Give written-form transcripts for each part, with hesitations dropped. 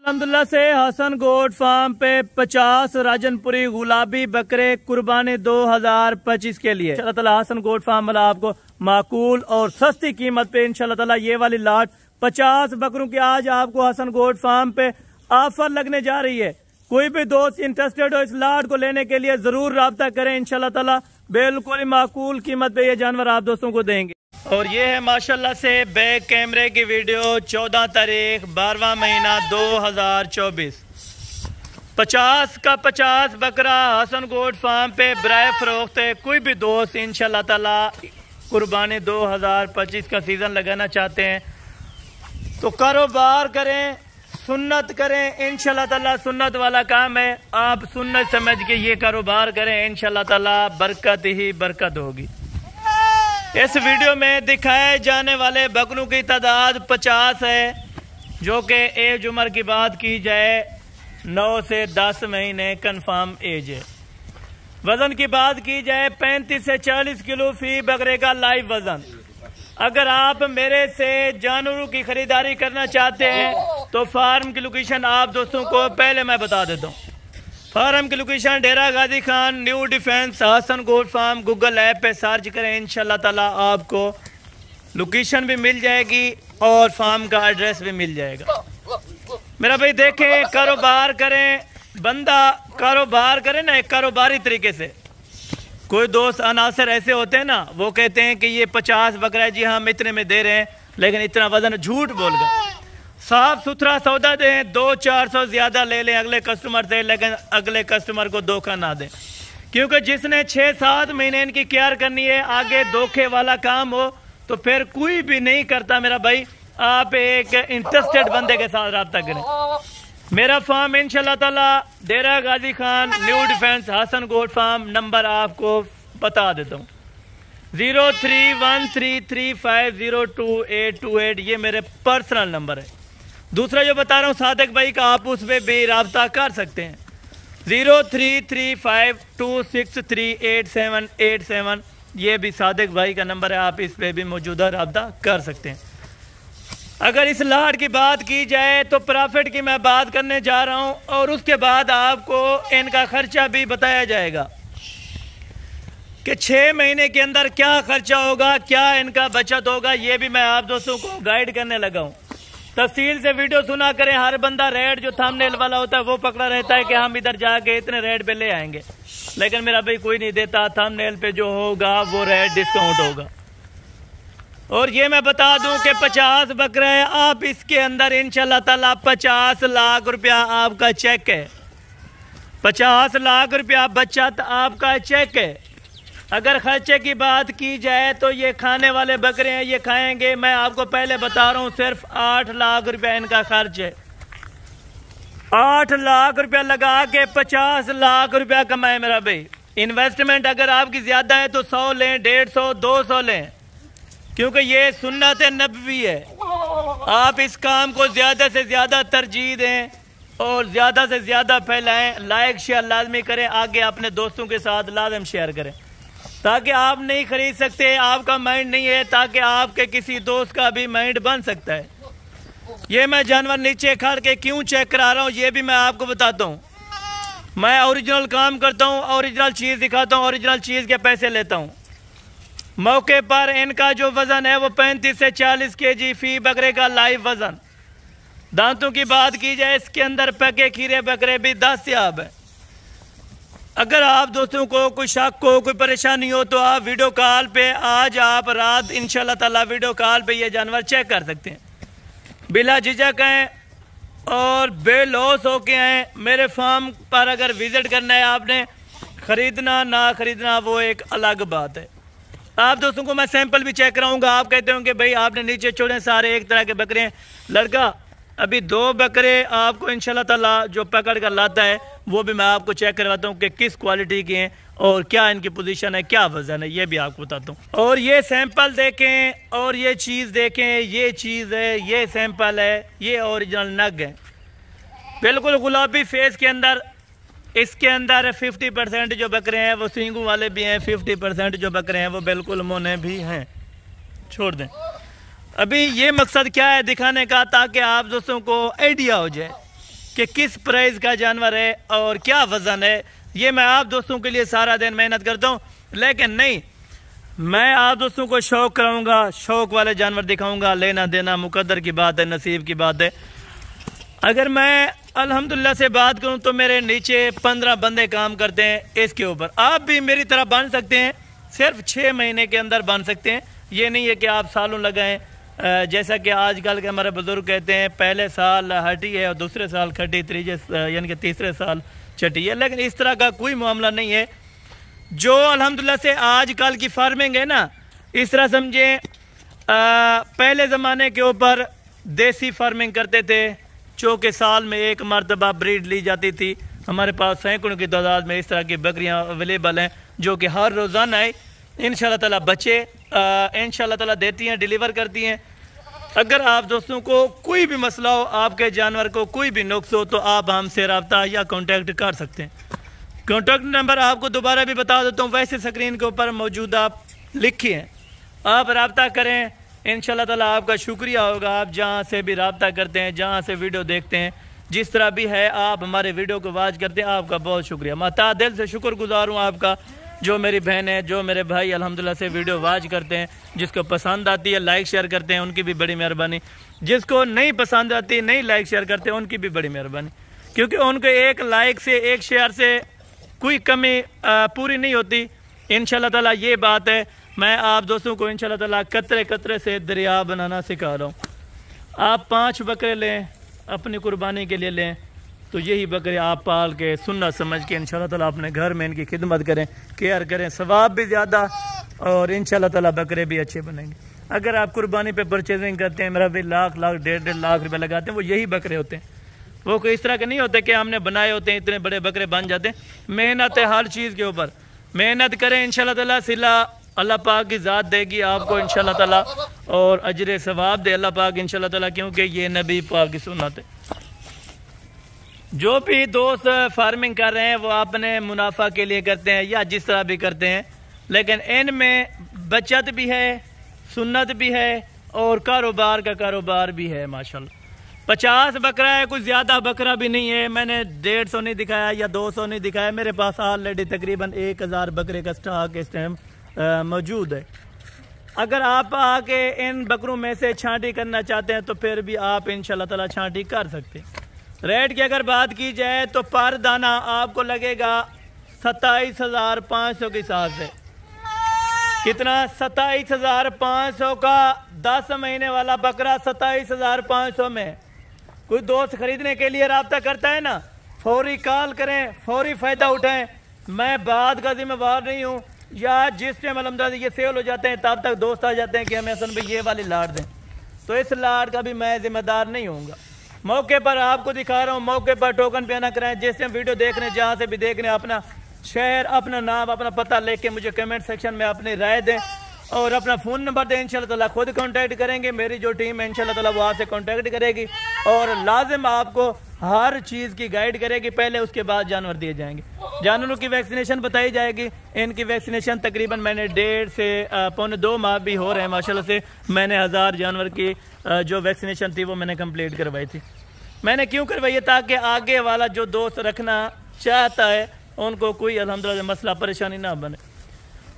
अल्हम्दुलिल्लाह से Hasan goat farm पे 50 राजनपुरी गुलाबी बकरे कुर्बानी 2025 के लिए इंशाल्लाह ताला हसन गोट फार्म वाला आपको माकूल और सस्ती कीमत पे इंशाल्लाह ताला ये वाली लाट 50 बकरों की आज आपको हसन गोट फार्म पे ऑफर लगने जा रही है। कोई भी दोस्त इंटरेस्टेड हो इस लाट को लेने के लिए जरूर राब्ता करें। इंशाल्लाह ताला बिल्कुल माकूल कीमत पे ये जानवर आप दोस्तों को देंगे। और ये है माशाल्लाह से बैक कैमरे की वीडियो 14 तारीख 12वां महीना 2024। 50 का 50 बकरा हसन गोट फार्म पे बराए फरोख्त है। कोई भी दोस्त इंशाल्लाह ताला कुर्बानी 2025 का सीजन लगाना चाहते हैं तो कारोबार करें, सुन्नत करें। इंशाल्लाह ताला सुन्नत वाला काम है। आप सुन्नत समझ के ये कारोबार करें, इंशाल्लाह ताला बरकत ही बरकत होगी। इस वीडियो में दिखाए जाने वाले बकरों की तादाद 50 है, जो कि एज उम्र की बात की जाए 9 से 10 महीने कंफर्म एज है। वजन की बात की जाए 35 से 40 किलो फी बकरे का लाइव वजन। अगर आप मेरे से जानवरों की खरीदारी करना चाहते हैं तो फार्म की लोकेशन आप दोस्तों को पहले मैं बता देता हूँ। फार्म की location Dera Ghazi Khan new defence Hasan goat farm. Google app पे सर्च करें, इंशाल्लाह ताला आपको लोकेशन भी मिल जाएगी और फार्म का एड्रेस भी मिल जाएगा। मेरा भाई देखें, कारोबार करें, बंदा कारोबार करे ना एक कारोबारी तरीके से। कोई दोस्त अनासर ऐसे होते हैं ना, वो कहते हैं कि ये 50 बकरा है जी, हम इतने में दे रहे हैं, लेकिन इतना वजन झूठ बोल गए। साफ सुथरा सौदा दें, 200-400 ज्यादा ले लें अगले कस्टमर से, लेकिन अगले कस्टमर को धोखा ना दें, क्योंकि जिसने 6-7 महीने इनकी केयर करनी है, आगे धोखे वाला काम हो तो फिर कोई भी नहीं करता। मेरा भाई आप एक इंटरेस्टेड बंदे के साथ रब्ता करें। मेरा फार्म इंशाल्लाह ताला Dera Ghazi Khan new defence Hasan goat farm. Number आपको बता देता हूँ 031335022828। ये मेरे पर्सनल नंबर है। दूसरा जो बता रहा हूँ सादिक भाई का, आप उस पर भी रब्ता कर सकते हैं 033526388787। ये भी सादिक भाई का नंबर है, आप इस पर भी मौजूदा रब्ता कर सकते हैं। अगर इस लाट की बात की जाए तो प्रॉफिट की मैं बात करने जा रहा हूं और उसके बाद आपको इनका खर्चा भी बताया जाएगा कि 6 महीने के अंदर क्या खर्चा होगा, क्या इनका बचत होगा। ये भी मैं आप दोस्तों को गाइड करने लगा हूं। तफसील से वीडियो सुना करें। हर बंदा रेट जो थंबनेल वाला होता है वो पकड़ा रहता है कि हम इधर जाके इतने रेट पे ले आएंगे, लेकिन मेरा भाई कोई नहीं देता। थंबनेल पे जो होगा वो रेट डिस्काउंट होगा। और ये मैं बता दूं कि 50 बकरा है, आप इसके अंदर इंशाल्लाह ताला 50 लाख रुपया आपका चेक है। 50 लाख रुपया बचत आपका चेक है। अगर खर्चे की बात की जाए तो ये खाने वाले बकरे हैं, ये खाएंगे। मैं आपको पहले बता रहा हूँ सिर्फ 8 लाख रुपया इनका खर्च है। 8 लाख रुपया लगा के 50 लाख रुपया कमाए मेरा भाई। इन्वेस्टमेंट अगर आपकी ज्यादा है तो 100 लें, 150, 200 लें, क्योंकि ये सुन्नत नबवी है। आप इस काम को ज्यादा से ज्यादा तरजीह दें और ज्यादा से ज्यादा फैलाएं। लाइक शेयर लाजमी करें, आगे अपने दोस्तों के साथ लाजम शेयर करें, ताकि आप नहीं खरीद सकते, आपका माइंड नहीं है, ताकि आपके किसी दोस्त का भी माइंड बन सकता है। ये मैं जानवर नीचे खड़ के क्यों चेक करा रहा हूँ ये भी मैं आपको बताता हूँ। मैं ओरिजिनल काम करता हूँ, ओरिजिनल चीज दिखाता हूँ, ओरिजिनल चीज के पैसे लेता हूँ। मौके पर इनका जो वजन है वो 35 से 40 केजी फी बकरे का लाइव वजन। दांतों की बात की जाए इसके अंदर पके खीरे बकरे भी दस्तयाब है। अगर आप दोस्तों को कोई शक हो, कोई परेशानी हो, तो आप वीडियो कॉल पे आज आप रात इंशाल्लाह ताला वीडियो कॉल पे ये जानवर चेक कर सकते हैं। बिला झिझक हैं और बेलौस होके आए। मेरे फार्म पर अगर विजिट करना है आपने, खरीदना ना खरीदना वो एक अलग बात है। आप दोस्तों को मैं सैंपल भी चेक कराऊंगा। आप कहते होंगे भाई आपने नीचे छोड़े सारे एक तरह के बकरे हैं। लड़का अभी 2 बकरे आपको इंशाल्लाह ताला जो पकड़ कर लाता है वो भी मैं आपको चेक करवाता हूँ कि किस क्वालिटी के हैं और क्या इनकी पोजीशन है, क्या वजन है, ये भी आपको बताता हूँ। और ये सैंपल देखें और ये चीज़ देखें, ये चीज़ है, ये सैंपल है, ये ओरिजिनल नग है, बिल्कुल गुलाबी फेस के अंदर। इसके अंदर 50% जो बकरे हैं वो सींगों वाले भी हैं, 50% जो बकरे हैं वो बिल्कुल मोने भी हैं। छोड़ दें। अभी ये मकसद क्या है दिखाने का, ताकि आप दोस्तों को आइडिया हो जाए कि किस प्राइस का जानवर है और क्या वज़न है। ये मैं आप दोस्तों के लिए सारा दिन मेहनत करता हूँ, लेकिन नहीं, मैं आप दोस्तों को शौक़ कराऊंगा, शौक़ वाले जानवर दिखाऊंगा। लेना देना मुकद्दर की बात है, नसीब की बात है। अगर मैं अल्हम्दुलिल्लाह से बात करूं तो मेरे नीचे 15 बंदे काम करते हैं इसके ऊपर। आप भी मेरी तरह बन सकते हैं, सिर्फ 6 महीने के अंदर बन सकते हैं। ये नहीं है कि आप सालों लगाएं। जैसा कि आजकल के हमारे बुजुर्ग कहते हैं, पहले साल हटी है और दूसरे साल खटी, यानी कि तीसरे साल चटी है। लेकिन इस तरह का कोई मामला नहीं है। जो अल्हम्दुलिल्लाह से आजकल की फार्मिंग है ना, इस तरह समझें पहले ज़माने के ऊपर देसी फार्मिंग करते थे, चूँकि साल में एक मरतबा ब्रीड ली जाती थी। हमारे पास सैकड़ों की तादाद में इस तरह की बकरियां अवेलेबल हैं जो कि हर रोज़ाना है इंशाल्लाह ताला बच्चे इंशाल्लाह ताला देती हैं, डिलीवर करती हैं। अगर आप दोस्तों को कोई भी मसला हो, आपके जानवर को कोई भी नुक्स हो, तो आप हमसे रब्ता या कॉन्टैक्ट कर सकते हैं। कॉन्टैक्ट नंबर आपको दोबारा भी बता देता हूँ, वैसे स्क्रीन के ऊपर मौजूद आप लिखिए, आप रब्ता करें, इंशाल्लाह ताला आपका शुक्रिया होगा। आप जहाँ से भी रब्ता करते हैं, जहाँ से वीडियो देखते हैं, जिस तरह भी है आप हमारे वीडियो को वॉच करते हैं, आपका बहुत शुक्रिया। मैं ता दिल से शुक्रगुजार हूँ आपका। जो मेरी बहन है, जो मेरे भाई अल्हम्दुलिल्लाह से वीडियो वॉच करते हैं, जिसको पसंद आती है लाइक शेयर करते हैं, उनकी भी बड़ी मेहरबानी। जिसको नहीं पसंद आती, नहीं लाइक शेयर करते, उनकी भी बड़ी मेहरबानी, क्योंकि उनको एक लाइक से, एक शेयर से कोई कमी पूरी नहीं होती। इंशाल्लाह ताला ये बात है, मैं आप दोस्तों को इंशाल्लाह ताला कतरे कतरे से दरिया बनाना सिखा रहा हूँ। आप 5 बकरे लें, अपनी कुर्बानी के लिए लें, तो यही बकरे आप पाल के सुन्नत समझ के इंशाल्लाह ताला अपने घर में इनकी खिदमत करें, केयर करें, सवाब भी ज़्यादा और इंशाल्लाह ताला बकरे भी अच्छे बनेंगे। अगर आप कुर्बानी पे परचेजिंग करते हैं, मेरा भी लाख लाख 1.5 लाख रुपये लगाते हैं, वो यही बकरे होते हैं। वो कोई इस तरह के नहीं होते कि हमने बनाए होते हैं इतने बड़े बकरे बन जाते हैं। मेहनत है हर चीज़ के ऊपर, मेहनत करें, इंशाल्लाह ताला सिला अल्लाह पाक की ज़ात देगी आपको इंशाल्लाह ताला, और अजर सवाब दे अल्लाह पाक इंशाल्लाह ताला, क्योंकि ये नबी पाक की सुन्नत है। जो भी दोस्त फार्मिंग कर रहे हैं वो अपने मुनाफा के लिए करते हैं या जिस तरह भी करते हैं, लेकिन इनमें बचत भी है, सुन्नत भी है और कारोबार का कारोबार भी है माशाल्लाह। 50 बकरा है, कुछ ज़्यादा बकरा भी नहीं है। मैंने 150 नहीं दिखाया या 200 नहीं दिखाया, मेरे पास ऑलरेडी तकरीबन 1000 बकरे का स्टॉक इस टाइम मौजूद है। अगर आप आके इन बकरों में से छांटी करना चाहते हैं तो फिर भी आप इंशाल्लाह ताला छांटी कर सकते हैं। रेट की अगर बात की जाए तो पर दाना आपको लगेगा 27,500 के हिसाब से। कितना? 27,500 का 10 महीने वाला बकरा 27,500 में। कोई दोस्त खरीदने के लिए रब्ता करता है ना, फौरी कॉल करें, फौरी फ़ायदा उठाएं। मैं बात का जिम्मेवार नहीं हूँ, या जिस टाइम अल्हम्दुलिल्लाह ये सेल हो जाते हैं तब तक दोस्त आ जाते हैं कि हमें हसन भाई ये वाली लाट दें, तो इस लाट का भी मैं जिम्मेदार नहीं होऊंगा। मौके पर आपको दिखा रहा हूँ, मौके पर टोकन पे ना कराएं। जिस टाइम वीडियो देख रहे हैं, जहाँ से भी देख रहे हैं, अपना शहर, अपना नाम, अपना पता लेके मुझे कमेंट सेक्शन में अपनी राय दें और अपना फ़ोन नंबर दें। इंशाल्लाह ताला खुद कांटेक्ट करेंगे, मेरी जो टीम है इंशाल्लाह ताला वो आपसे कांटेक्ट करेगी और लाजिम आपको हर चीज़ की गाइड करेगी। पहले उसके बाद जानवर दिए जाएंगे, जानवरों की वैक्सीनेशन बताई जाएगी। इनकी वैक्सीनेशन तकरीबन मैंने 1.5 से 1.25 माह भी हो रहे हैं माशाल्लाह से। मैंने 1000 जानवर की जो वैक्सीनेशन थी वो मैंने कंप्लीट करवाई थी। मैंने क्यों करवाई है? ताकि आगे वाला जो दोस्त रखना चाहता है उनको कोई अल्हम्दुलिल्लाह मसला परेशानी ना बने।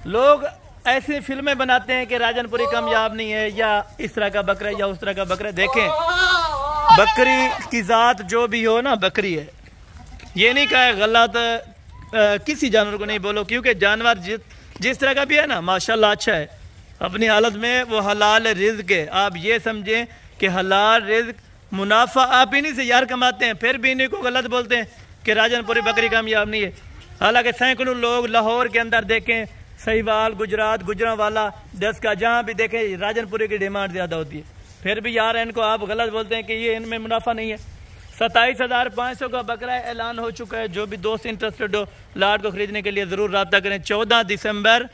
लोग ऐसी फिल्में बनाते हैं कि राजनपुरी कामयाब नहीं है, या इस तरह का बकरा या उस तरह का बकरा। देखें, बकरी की ज़ात जो भी हो ना, बकरी है। ये नहीं कहा गलत किसी जानवर को नहीं बोलो, क्योंकि जानवर जिस तरह का भी है ना माशाल्लाह अच्छा है अपनी हालत में, वो हलाल रिज़्क है। आप ये समझें कि हलाल रिज़्क, मुनाफा आप इन्हीं से यार कमाते हैं, फिर भी इन्हीं को गलत बोलते हैं कि राजनपुरी बकरी कामयाब नहीं है। हालांकि सैकड़ों लोग लाहौर के अंदर देखें, सहीवाल, गुजरात, गुजरांवाला, 10 का जहाँ भी देखें राजनपुरी की डिमांड ज़्यादा होती है, फिर भी यार इनको आप गलत बोलते हैं कि ये इनमें मुनाफा नहीं है। 27,500 का बकरा ऐलान हो चुका है। जो भी दोस्त इंटरेस्टेड हो लाट को ख़रीदने के लिए ज़रूर रब्ता करें। 14 दिसंबर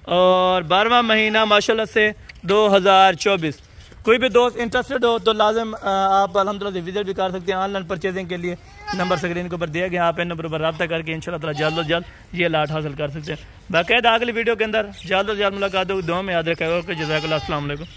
और 12वां महीना माशाल्लाह से 2024। कोई भी दोस्त इंटरेस्टेड हो तो लाजम आप अल्हम्दुलिल्लाह से विजिट भी कर सकते हैं। ऑनलाइन परचेजिंग के लिए नंबर स्क्रीन के ऊपर दिया गया, आप इन नंबर पर रब्ता करके इंशाल्लाह ताला जल्द से जल्द ये लाट हासिल कर सकते हैं। बाकायदा अगली वीडियो के अंदर जल्द से जल्द मुलाकात होगी। दुआ में याद रखेगा। ओके, जज़ाकल्लाह, अस्सलाम वालेकुम।